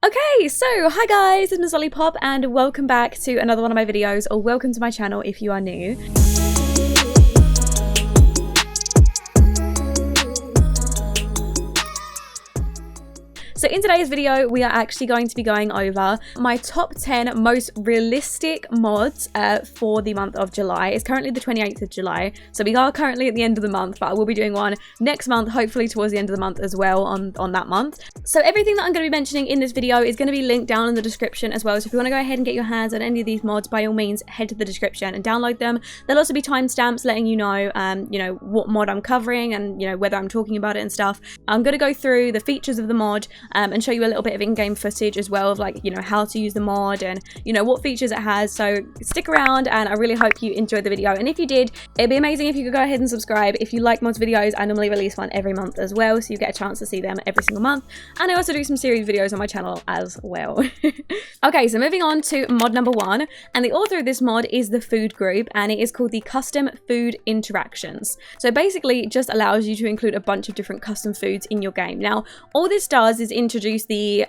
Okay, so hi guys, it's MissLollypop and welcome back to another one of my videos, or welcome to my channel if you are new. So in today's video, we are actually going to be going over my top 10 most realistic mods for the month of July. It's currently the 28th of July, so we are currently at the end of the month, but I will be doing one next month, hopefully towards the end of the month as well on that month. So everything that I'm going to be mentioning in this video is going to be linked down in the description as well. So if you want to go ahead and get your hands on any of these mods, by all means, head to the description and download them. There'll also be timestamps letting you know, what mod I'm covering and, whether I'm talking about it and stuff. I'm going to go through the features of the mod and show you a little bit of in-game footage as well of how to use the mod and what features it has. So stick around and I really hope you enjoyed the video, and if you did, it'd be amazing if you could go ahead and subscribe. If you like mods videos, I normally release one every month as well, so you get a chance to see them every single month, and I also do some series videos on my channel as well. Okay, so moving on to mod number 1, and the author of this mod is the food group, and it is called the custom food interactions. So basically it just allows you to include a bunch of different custom foods in your game. Now all this does is introduce the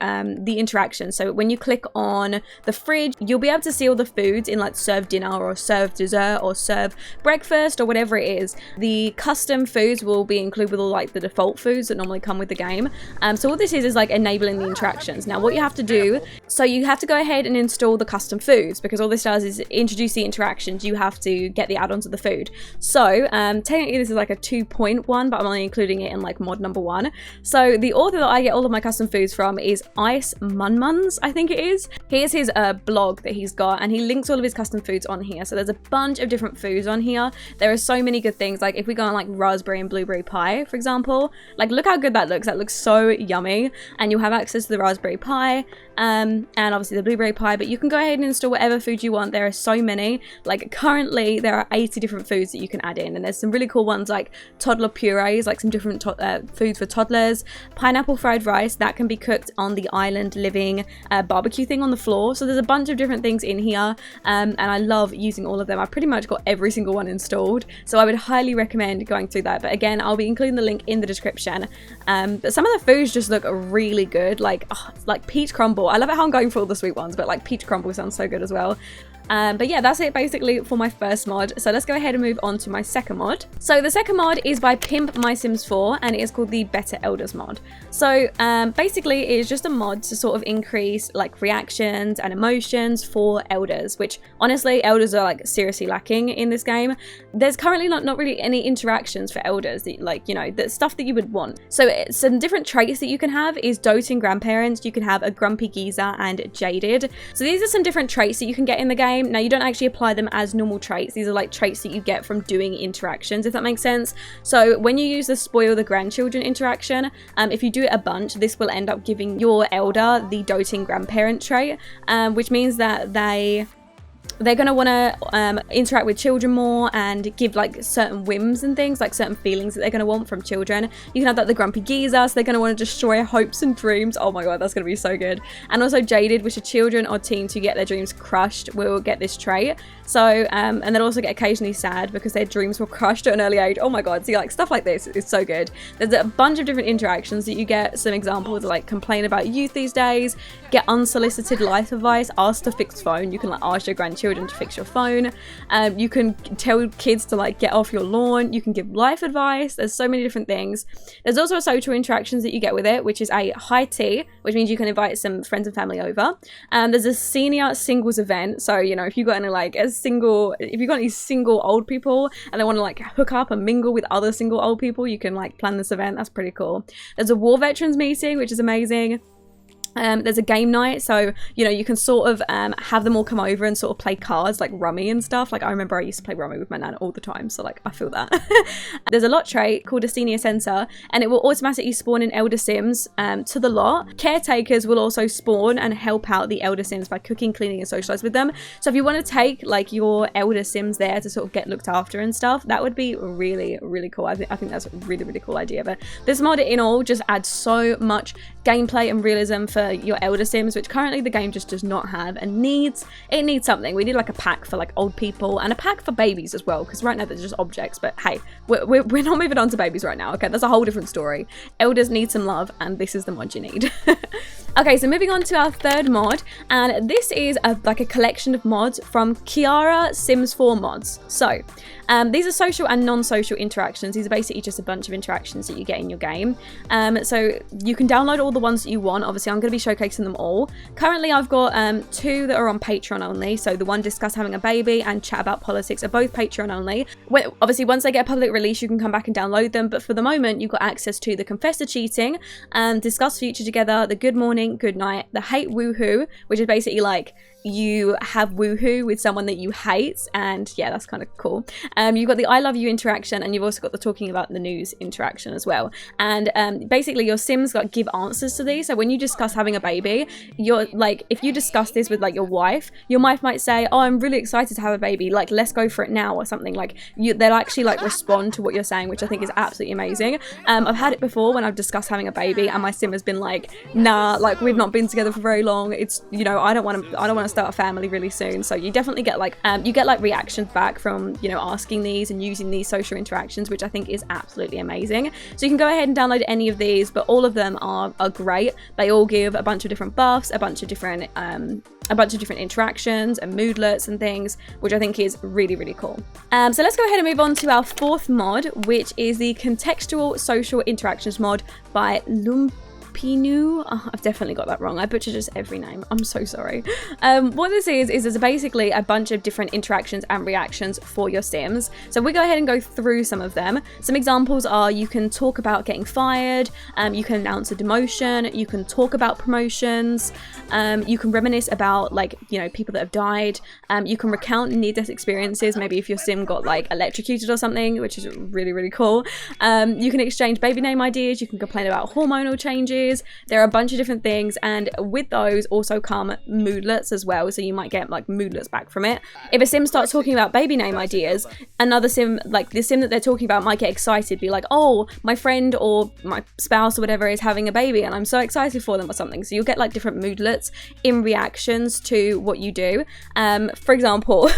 interaction. So when you click on the fridge, you'll be able to see all the foods in like serve dinner or serve dessert or serve breakfast or whatever it is. The custom foods will be included with all like the default foods that normally come with the game. So what this is like enabling the interactions. Now what you have to do, so you have to go ahead and install the custom foods, because all this does is introduce the interactions. You have to get the add-ons of the food. So technically this is like a 2.1, but I'm only including it in like mod number 1. So the author that I get all of my custom foods from is Ice Munmuns, I think it is. Here's his blog that he's got, and he links all of his custom foods on here. So there's a bunch of different foods on here. There are so many good things. Like if we go on like raspberry and blueberry pie, for example, like look how good that looks. That looks so yummy, and you'll have access to the raspberry pie and obviously the blueberry pie, but you can go ahead and install whatever food you want. There are so many. Like currently there are 80 different foods that you can add in, and there's some really cool ones like toddler purees, like some different foods for toddlers, pineapple fried rice that can be cooked on the island living barbecue thing on the floor. So there's a bunch of different things in here, and I love using all of them. I've pretty much got every single one installed, so I would highly recommend going through that. But again, I'll be including the link in the description. But some of the foods just look really good, like peach crumble. I love it how I'm going for all the sweet ones, but like peach crumble sounds so good as well. But yeah, that's it basically for my first mod. So let's go ahead and move on to my second mod. So the second mod is by Pimp My Sims 4, and it is called the Better Elders mod. So basically it is just a mod to sort of increase like reactions and emotions for elders, which honestly elders are like seriously lacking in this game. There's currently not really any interactions for elders that, the stuff that you would want. So some different traits that you can have is doting grandparents. You can have a grumpy geezer and jaded. So these are some different traits that you can get in the game. Now you don't actually apply them as normal traits. These are like traits that you get from doing interactions, if that makes sense. So when you use the spoil the grandchildren interaction, if you do it a bunch, this will end up giving your elder the doting grandparent trait, which means that they're going to want to interact with children more and give like certain whims and things, like certain feelings that they're going to want from children. You can have that the grumpy geezer, so they're going to want to destroy hopes and dreams. Oh my god, that's going to be so good. And also jaded, which are children or teens who get their dreams crushed will get this trait. So and they'll also get occasionally sad because their dreams were crushed at an early age. Oh my god, see, like stuff like this is so good. There's a bunch of different interactions that you get. Some examples like complain about youth these days, get unsolicited life advice, ask to fix phone. You can like ask your grandchildren to fix your phone. You can tell kids to like get off your lawn. You can give life advice. There's so many different things. There's also social interactions that you get with it, which is a high tea, which means you can invite some friends and family over. There's a senior singles event. So if you got any single old people and they want to like hook up and mingle with other single old people, you can like plan this event. That's pretty cool. There's a war veterans meeting, which is amazing. There's a game night, so you can sort of have them all come over and sort of play cards like rummy and stuff. Like I remember I used to play rummy with my nan all the time, so like I feel that. There's a lot trait called a senior center, and it will automatically spawn in elder sims to the lot. Caretakers will also spawn and help out the elder sims by cooking, cleaning and socialize with them. So if you want to take like your elder sims there to sort of get looked after and stuff, that would be really cool. I think that's a really cool idea. But this mod in all just adds so much gameplay and realism for your elder sims, which currently the game just does not have, and needs something. We need like a pack for like old people and a pack for babies as well, because right now they're just objects. But hey, we're not moving on to babies right now. Okay, that's a whole different story. Elders need some love, and this is the mod you need. Okay, so moving on to our third mod, and this is like a collection of mods from Kiara Sims 4 mods. So these are social and non-social interactions. These are basically just a bunch of interactions that you get in your game. So you can download all the ones that you want. Obviously, I'm going to be showcasing them all. Currently, I've got 2 that are on Patreon only. So the one discuss having a baby and chat about politics are both Patreon only. Obviously, once they get a public release, you can come back and download them. But for the moment, you've got access to the Confess to Cheating, Discuss Future Together, the Good Morning, Good Night, the Hate Woohoo, which is basically like you have woohoo with someone that you hate, and yeah, that's kind of cool. You've got the I love you interaction, and you've also got the talking about the news interaction as well. And basically your Sims like give answers to these. So when you discuss having a baby, you're like, if you discuss this with like your wife might say, oh, I'm really excited to have a baby, like let's go for it now, or something. Like they'll actually like respond to what you're saying, which I think is absolutely amazing. I've had it before when I've discussed having a baby and my Sim has been like, nah, like we've not been together for very long, it's, you know, I don't want to start a family really soon. So you definitely get like reactions back from, you know, asking these and using these social interactions, which I think is absolutely amazing. So you can go ahead and download any of these, but all of them are great. They all give a bunch of different buffs, a bunch of different interactions and moodlets and things, which I think is really, really cool. So let's go ahead and move on to our fourth mod, which is the Contextual Social Interactions mod by Pinu. Oh, I've definitely got that wrong. I butcher just every name. I'm so sorry. What this is it's basically a bunch of different interactions and reactions for your Sims. So we go ahead and go through some of them. Some examples are you can talk about getting fired, you can announce a demotion, you can talk about promotions, you can reminisce about like, you know, people that have died, you can recount near-death experiences, maybe if your Sim got like electrocuted or something, which is really, really cool. You can exchange baby name ideas, you can complain about hormonal changes. There are a bunch of different things, and with those also come moodlets as well, so you might get like moodlets back from it. If a Sim starts talking about baby name ideas, another Sim, like the Sim that they're talking about, might get excited, be like, oh, my friend or my spouse or whatever is having a baby and I'm so excited for them or something. So you'll get like different moodlets in reactions to what you do. For example,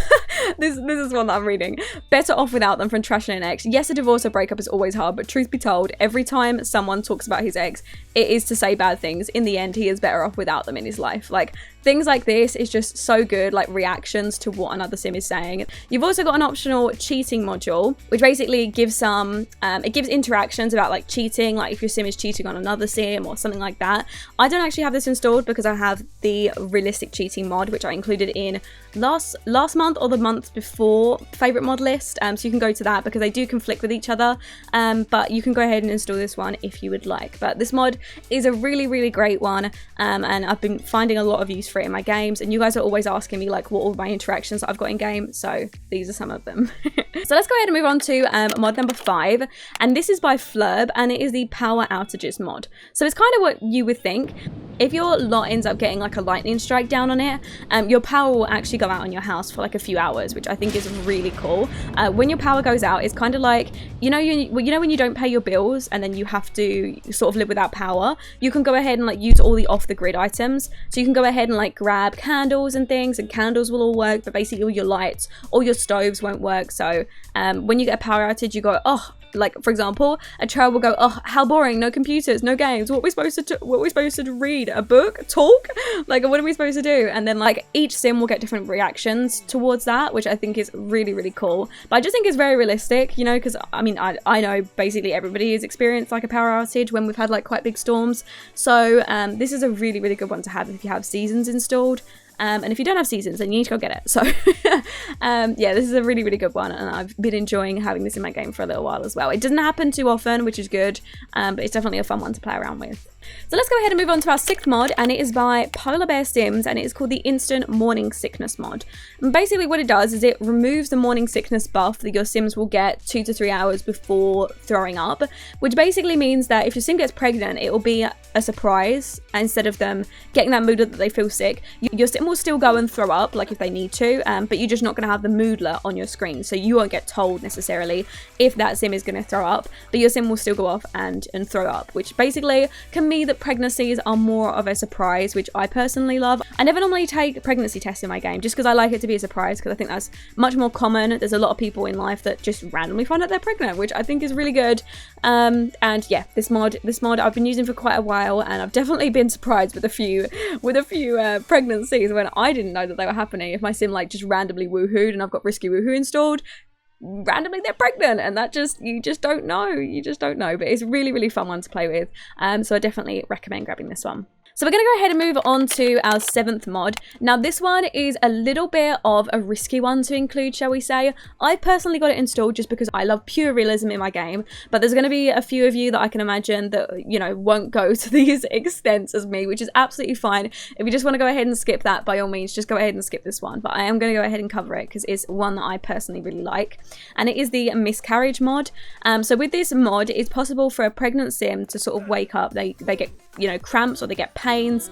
this is one that I'm reading. Better off without them from trashing an ex. Yes, a divorce or breakup is always hard, but truth be told, every time someone talks about his ex, it is to say bad things. In the end, he is better off without them in his life. Like, things like this is just so good, like reactions to what another Sim is saying. You've also got an optional cheating module, which basically gives some, it gives interactions about like cheating, like if your Sim is cheating on another Sim or something like that. I don't actually have this installed because I have the realistic cheating mod, which I included in last month or the month before favorite mod list. So you can go to that because they do conflict with each other. But you can go ahead and install this one if you would like. But this mod is a really, really great one. And I've been finding a lot of use for it in my games, and you guys are always asking me like what all my interactions that I've got in game, so these are some of them. So let's go ahead and move on to mod number 5, and this is by Flurb, and it is the Power Outages mod. So it's kind of what you would think. If your lot ends up getting like a lightning strike down on it, your power will actually go out on your house for like a few hours, which I think is really cool. When your power goes out, it's kind of like, you know when you don't pay your bills and then you have to sort of live without power, you can go ahead and like use all the off the grid items. So you can go ahead and like grab candles and things, and candles will all work, but basically all your lights, all your stoves won't work. So when you get a power outage, you go, oh, like for example, a child will go, oh, how boring, no computers, no games, what are we supposed to read, a book, talk, like what are we supposed to do? And then like each Sim will get different reactions towards that, which I think is really, really cool. But I just think it's very realistic, you know, because I mean I know basically everybody has experienced like a power outage when we've had like quite big storms. So this is a really, really good one to have if you have seasons installed. And if you don't have seasons, then you need to go get it. So yeah, this is a really, really good one, and I've been enjoying having this in my game for a little while as well. It doesn't happen too often, which is good, but it's definitely a fun one to play around with. So let's go ahead and move on to our 6th mod, and it is by Polar Bear Sims, and it is called the Instant Morning Sickness mod. And basically what it does is it removes the morning sickness buff that your Sims will get 2 to 3 hours before throwing up, which basically means that if your Sim gets pregnant, it will be a surprise. Instead of them getting that moodlet that they feel sick, your Sim will still go and throw up, like if they need to, but you're just not going to have the moodlet on your screen, so you won't get told necessarily if that Sim is going to throw up, but your Sim will still go off and throw up, which basically can me that pregnancies are more of a surprise, which I personally love. I never normally take pregnancy tests in my game just because I like it to be a surprise, because I think that's much more common. There's a lot of people in life that just randomly find out they're pregnant, which I think is really good. And yeah, this mod I've been using for quite a while, and I've definitely been surprised with a few pregnancies when I didn't know that they were happening. If my sim like just randomly woohooed and I've got Risky Woohoo installed, randomly they're pregnant, and that you just don't know, but it's a really fun one to play with. So I definitely recommend grabbing this one. So we're going to go ahead and move on to our 7th mod. Now this one is a little bit of a risky one to include, shall we say. I personally got it installed just because I love pure realism in my game, but there's going to be a few of you that I can imagine that, you know, won't go to these extents as me, which is absolutely fine. If you just want to go ahead and skip that, by all means, just go ahead and skip this one. But I am going to go ahead and cover it because it's one that I personally really like, and it is the Miscarriage Mod. So with this mod, it's possible for a pregnant sim to sort of wake up. They get, you know, cramps, or they get pains,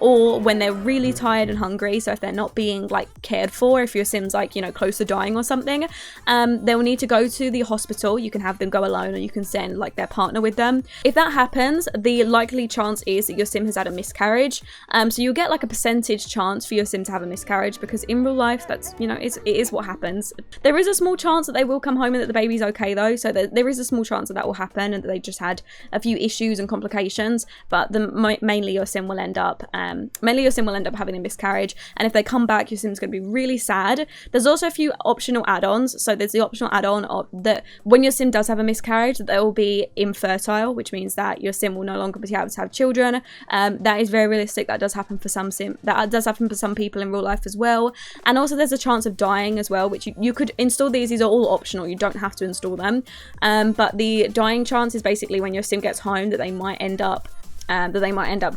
or when they're really tired and hungry. So if they're not being like cared for, if your sim's like, you know, close to dying or something, they'll need to go to the hospital. You can have them go alone, or you can send like their partner with them. If that happens, the likely chance is that your sim has had a miscarriage. So you'll get like a percentage chance for your sim to have a miscarriage, because in real life, that's, you know, it is what happens. There is a small chance that they will come home and that the baby's okay though. So there is a small chance that will happen, and that they just had a few issues and complications. But mainly your sim will end up having a miscarriage, and if they come back, your sim's going to be really sad. There's also a few optional add-ons. So there's the optional add-on of that when your sim does have a miscarriage, that they will be infertile, which means that your sim will no longer be able to have children. That is very realistic. That does happen for some people in real life as well. And also there's a chance of dying as well, which you could install. These are all optional, you don't have to install them, but the dying chance is basically when your sim gets home, that they might end up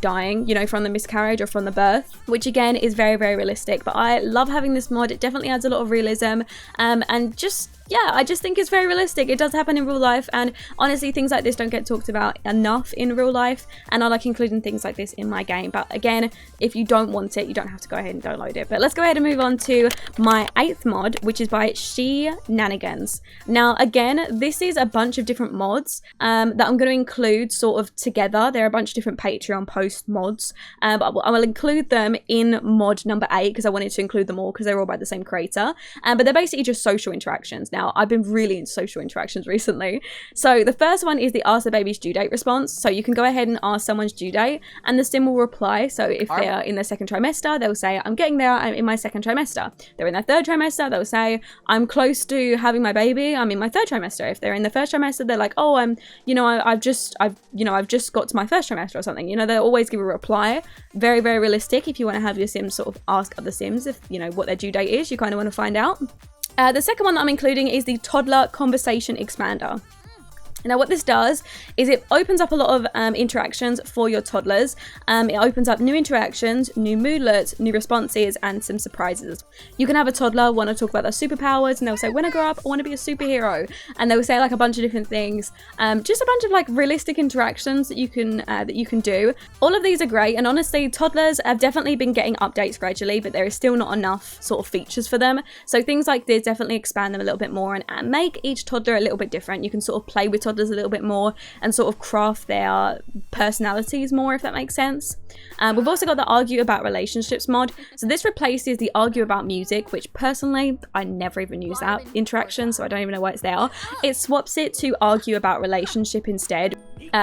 dying, you know, from the miscarriage or from the birth, which again is very realistic. But I love having this mod. It definitely adds a lot of realism, and just, yeah, I just think it's very realistic. It does happen in real life, and honestly, things like this don't get talked about enough in real life, and I like including things like this in my game. But again, if you don't want it, you don't have to go ahead and download it. But let's go ahead and move on to my 8th mod, which is by Shenanigans. Now again, this is a bunch of different mods that I'm going to include sort of together. There are a bunch of different Patreon post mods, but I will include them in mod number 8 because I wanted to include them all because they're all by the same creator. But they're basically just social interactions. Now, I've been really into social interactions recently. So the first one is the ask the baby's due date response. So you can go ahead and ask someone's due date, and the sim will reply. So if they are in their 2nd trimester, they'll say, I'm getting there, I'm in my 2nd trimester. They're in their 3rd trimester, they'll say, I'm close to having my baby, I'm in my 3rd trimester. If they're in the 1st trimester, they're like, oh, I've just got to my 1st trimester or something. You know, they'll always give a reply. Very realistic. If you want to have your sims sort of ask other sims if, you know, what their due date is, you kind of want to find out. The second one that I'm including is the Toddler Conversation Expander. Now what this does is it opens up a lot of interactions for your toddlers. It opens up new interactions, new moodlets, new responses, and some surprises. You can have a toddler want to talk about their superpowers, and they'll say, when I grow up, I want to be a superhero. And they'll say like a bunch of different things. Just a bunch of like realistic interactions that you can do. All of these are great, and honestly, toddlers have definitely been getting updates gradually, but there is still not enough sort of features for them. So things like this definitely expand them a little bit more and make each toddler a little bit different. You can sort of play with toddlers a little bit more and sort of craft their personalities more, if that makes sense. We've also got the Argue About Relationships mod. So this replaces the Argue About Music, which personally I never even use that interaction, so I don't even know why it's there. It swaps it to Argue About Relationship instead,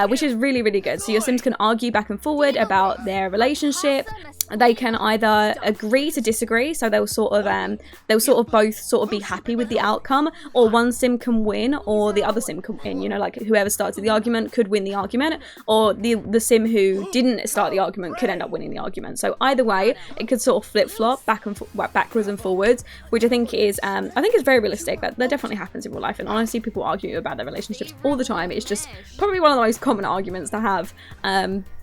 which is really good. So your sims can argue back and forward about their relationship. They can either agree to disagree, so they'll sort of both be happy with the outcome, or one sim can win or the other sim can win. You know, like whoever started the argument could win the argument, or the sim who didn't start the argument could end up winning the argument. So either way, it could sort of flip-flop backwards and forwards, which I think is very realistic. That definitely happens in real life, and honestly, people argue about their relationships all the time. It's just probably one of the most common arguments to have.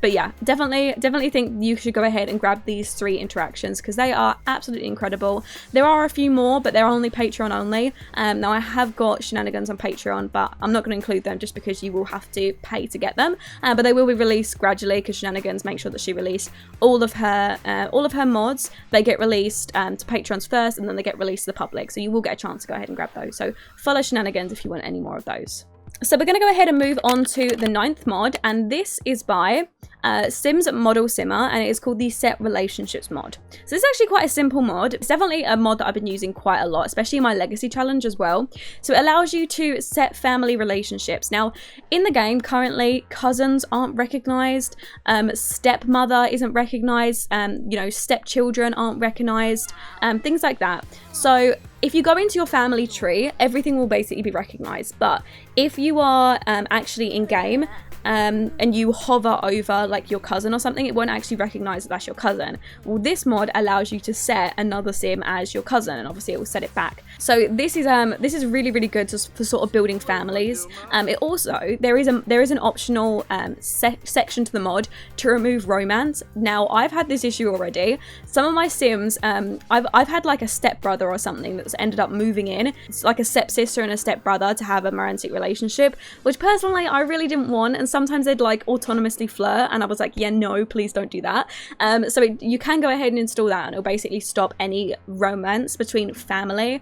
But yeah, definitely think you should go ahead and grab these 3 interactions because they are absolutely incredible. There are a few more, but they're only Patreon only. Now I have got Shenanigans on Patreon, but I'm not going to include them just because you will have to pay to get them. But they will be released gradually because Shenanigans make sure that she released all of her mods. They get released to Patrons first, and then they get released to the public. So you will get a chance to go ahead and grab those. So follow Shenanigans if you want any more of those. So we're going to go ahead and move on to the 9th mod, and this is by Sims Model Simmer, and it is called the Set Relationships mod. So this is actually quite a simple mod. It's definitely a mod that I've been using quite a lot, especially in my legacy challenge as well. So it allows you to set family relationships. Now, in the game currently, cousins aren't recognized, stepmother isn't recognized, you know, stepchildren aren't recognized, things like that. So if you go into your family tree, everything will basically be recognized. But if you are actually in game, and you hover over like your cousin or something, it won't actually recognize that that's your cousin. Well, this mod allows you to set another sim as your cousin, and obviously it will set it back. So this is really, really good for sort of building families. It also, there is an optional section to the mod to remove romance. Now, I've had this issue already. Some of my sims, I've had like a stepbrother or something that's ended up moving in. It's like a stepsister and a stepbrother to have a romantic relationship, which personally I really didn't want, and sometimes they'd like autonomously flirt, and I was like, yeah, no, please don't do that. So you can go ahead and install that, and it'll basically stop any romance between family,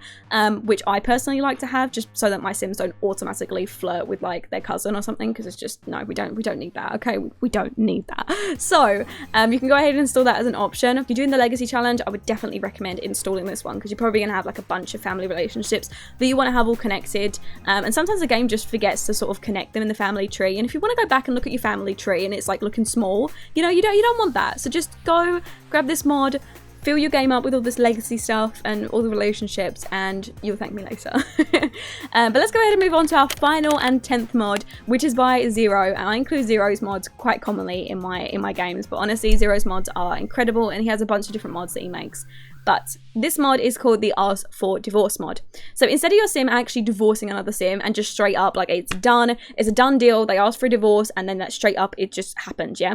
which I personally like to have, just so that my sims don't automatically flirt with like their cousin or something, because it's just, no, we don't need that. Okay, we don't need that. So you can go ahead and install that as an option. If you're doing the legacy challenge, I would definitely recommend installing this one, because you're probably gonna have like a bunch of family relationships that you want to have all connected, and sometimes the game just forgets to sort of connect them in the family tree. And if you want to go back and look at your family tree and it's like looking small, you know, you don't want that. So just go grab this mod, fill your game up with all this legacy stuff and all the relationships, and you'll thank me later. But let's go ahead and move on to our final and 10th mod, which is by Zero. And I include Zero's mods quite commonly in my games, but honestly, Zero's mods are incredible, and he has a bunch of different mods that he makes. But this mod is called the Ask for Divorce mod. So instead of your sim actually divorcing another sim and just straight up, like, it's a done deal, they ask for a divorce, and then that straight up, it just happens, yeah?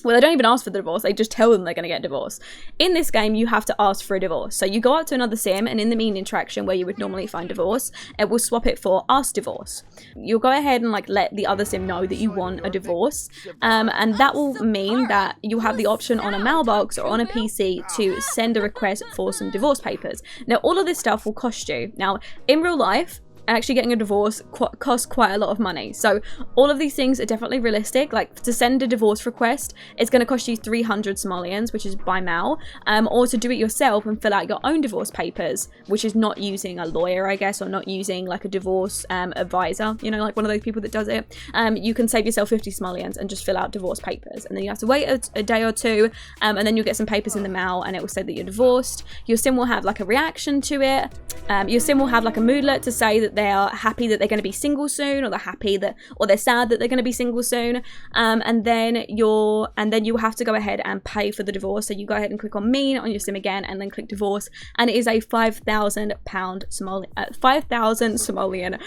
Well, they don't even ask for the divorce, they just tell them they're going to get divorced. In this game, you have to ask for a divorce. So you go out to another sim, and in the mean interaction where you would normally find divorce, it will swap it for ask divorce. You'll go ahead and like let the other sim know that you want a divorce, and that will mean that you'll have the option on a mailbox or on a PC to send a request for some divorce papers. Now, all of this stuff will cost you. Now, in real life, actually getting a divorce costs quite a lot of money. So all of these things are definitely realistic. Like, to send a divorce request, it's going to cost you 300 simoleons, which is by mail, or to do it yourself and fill out your own divorce papers, which is not using a lawyer, I guess, or not using like a divorce advisor, you know, like one of those people that does it. You can save yourself 50 simoleons and just fill out divorce papers, and then you have to wait a day or two, and then you'll get some papers in the mail, and it will say that you're divorced. Your sim will have like a reaction to it. Your sim will have like a moodlet to say that they are happy that they're going to be single soon, or they're happy that, or they're sad that they're going to be single soon, and then you have to go ahead and pay for the divorce. So you go ahead and click on mean on your sim again, and then click divorce, and it is a 5,000 simoleon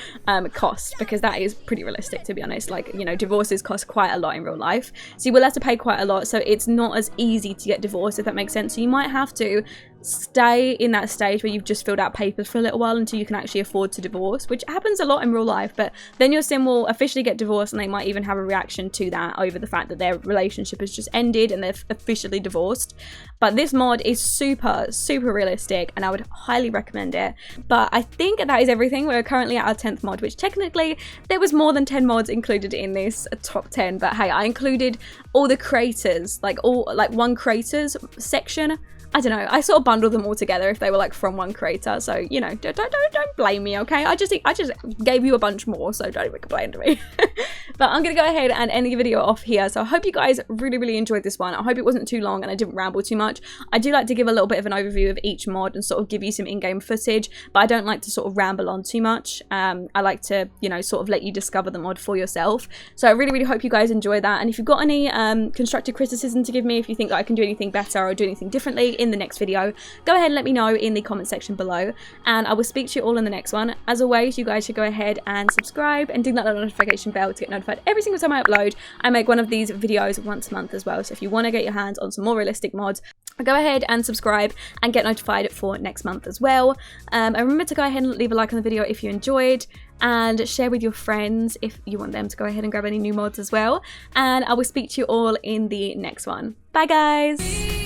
cost, because that is pretty realistic, to be honest. Like, you know, divorces cost quite a lot in real life, so you will have to pay quite a lot. So it's not as easy to get divorced, if that makes sense. So you might have to stay in that stage where you've just filled out papers for a little while until you can actually afford to divorce, which happens a lot in real life. But then your sim will officially get divorced, and they might even have a reaction to that over the fact that their relationship has just ended and they're officially divorced. But this mod is super realistic, and I would highly recommend it. But I think that is everything. We're currently at our 10th mod, which technically there was more than 10 mods included in this top 10, but hey, I included all the creators, like one creators section. I don't know, I sort of bundled them all together if they were like from one creator, so, you know, don't blame me, okay? I just gave you a bunch more, so don't even complain to me. But I'm gonna go ahead and end the video off here. So I hope you guys really enjoyed this one. I hope it wasn't too long and I didn't ramble too much. I do like to give a little bit of an overview of each mod and sort of give you some in-game footage, but I don't like to sort of ramble on too much. I like to, you know, sort of let you discover the mod for yourself. So I really hope you guys enjoy that, and if you've got any constructive criticism to give me, if you think that I can do anything better or do anything differently in the next video, go ahead and let me know in the comment section below, and I will speak to you all in the next one. As always, you guys should go ahead and subscribe and ding that little notification bell to get notified every single time I upload. I make one of these videos once a month as well, so if you want to get your hands on some more realistic mods, go ahead and subscribe and get notified for next month as well. And remember to go ahead and leave a like on the video if you enjoyed, and share with your friends if you want them to go ahead and grab any new mods as well. And I will speak to you all in the next one. Bye guys!